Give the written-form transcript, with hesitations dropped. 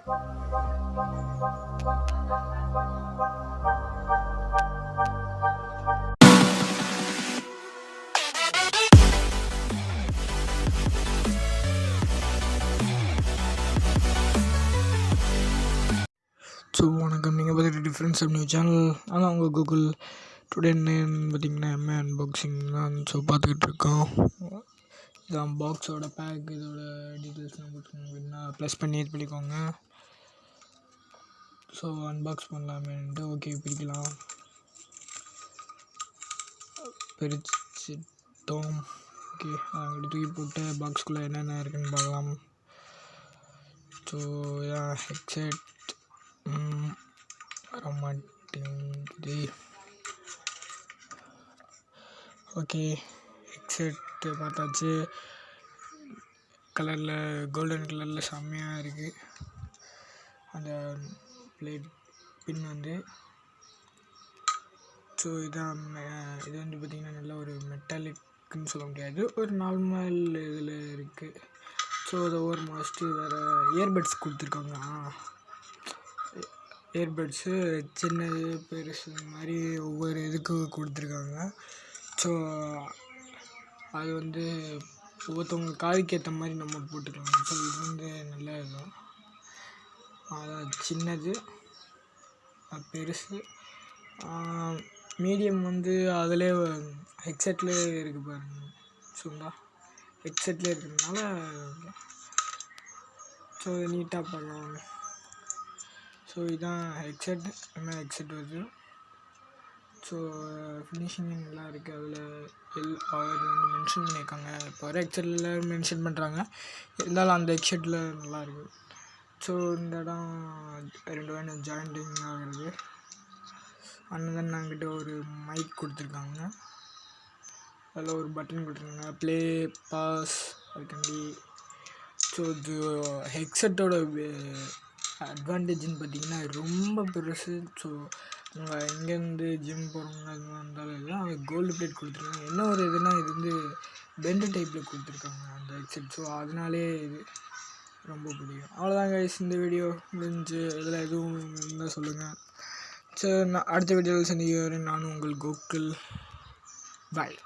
So வணக்கம், நீங்கள் பார்த்துட்டு டிஃப்ரெண்ட்ஸோமெnew சேனல். ஆனால் உங்கள் கூகுள் டுடே என்னன்னு பார்த்தீங்கன்னா எம்ஏ அன்பாக்சிங் தான். ஸோ பார்த்துக்கிட்டு இருக்கோம். இதான் பாக்ஸோட பேக், இதோட டீட்டெயில்ஸ்லாம் போட்டுக்கோங்க அப்படின்னா ப்ளஸ் பண்ணி இது பண்ணிக்கோங்க. ஸோ அன்பாக்ஸ் பண்ணலாமேன்ட்டு ஓகே பிரிக்கலாம். பிரிச்சிட்டோம். ஓகே, அங்கிட்டு தூக்கி போட்டு பாக்ஸ்குள்ளே என்னென்ன இருக்குதுன்னு பார்க்கலாம். ஸோ இதான் ஹெட்செட் வரமாட்டேங்குது. ஓகே, ஹெட்செட்டு பார்த்தாச்சு. கலரில் கோல்டன் கலரில் செம்மையாக இருக்குது. அந்த பிளேட் பின் வந்து ஸோ இதான் இது வந்து பார்த்திங்கன்னா நல்ல ஒரு மெட்டாலிக்குன்னு சொல்ல முடியாது, ஒரு நார்மல் இதில் இருக்குது. ஸோ அதை ஒரு மஸ்ட்டு வேறு இயர்பட்ஸ் கொடுத்துருக்காங்க. இயர்பட்ஸு சின்னது பெருசு மாதிரி ஒவ்வொரு இதுக்கு கொடுத்துருக்காங்க. ஸோ அது வந்து ஒவ்வொருத்தவங்க காதுக்கு ஏற்ற மாதிரி நம்ம போட்டுக்கலாம். ஸோ இது வந்து நல்ல இதுதான். அதான் சின்னது, பெருசு, மீடியம் வந்து அதிலே ஹெட்செட்லேயே இருக்குது பாருங்கள். ஸோண்டா ஹெட்செட்லேயே இருக்கிறதுனால ஸோ நீட்டாக பண்ணுவாங்க. ஸோ இதுதான் ஹெட்செட், என்ன ஹெட்செட் வருது. ஸோ ஃபினிஷிங் நல்லா இருக்குது. அதில் அவர் வந்து மென்ஷன் பண்ணியிருக்காங்க. இப்போ வர ஹெட்செட்டில் மென்ஷன் பண்ணுறாங்க, இருந்தாலும் அந்த ஹெட்செட்டில் நல்லாயிருக்கு. ஸோ இந்த இடம் 2 வேணும் ஜாயிண்டிங் ஆகிறது. அண்ணன் நாங்கிட்ட ஒரு மைக் கொடுத்துருக்காங்க, அதில் ஒரு பட்டன் கொடுத்துருக்காங்க, ப்ளே பாஸ் அதுக்காண்டி. ஸோ இது ஹெட்செட்டோட அட்வான்டேஜ்னு பார்த்திங்கன்னா ரொம்ப பெருசு. ஸோ நம்ம இங்கேருந்து ஜிம் போகிறவங்க அது வந்தாலும் எல்லாம் கோல்டு பிளேட் கொடுத்துருக்காங்க. என்ன ஒரு இதுனால் இது வந்து பெண்டு டைப்பில் கொடுத்துருக்காங்க அந்த ஹெட்செட். ஸோ அதனாலே இது ரொம்ப பிடிக்கும். அவ்வளோதான் கைஸ், இந்த வீடியோ முடிஞ்சு. இதில் எதுவும் இருந்தால் சொல்லுங்கள். ஸோ நான் அடுத்த வீடியோவில் சந்திக்கிறேன். நானும் உங்கள் கோகுல். பாய்.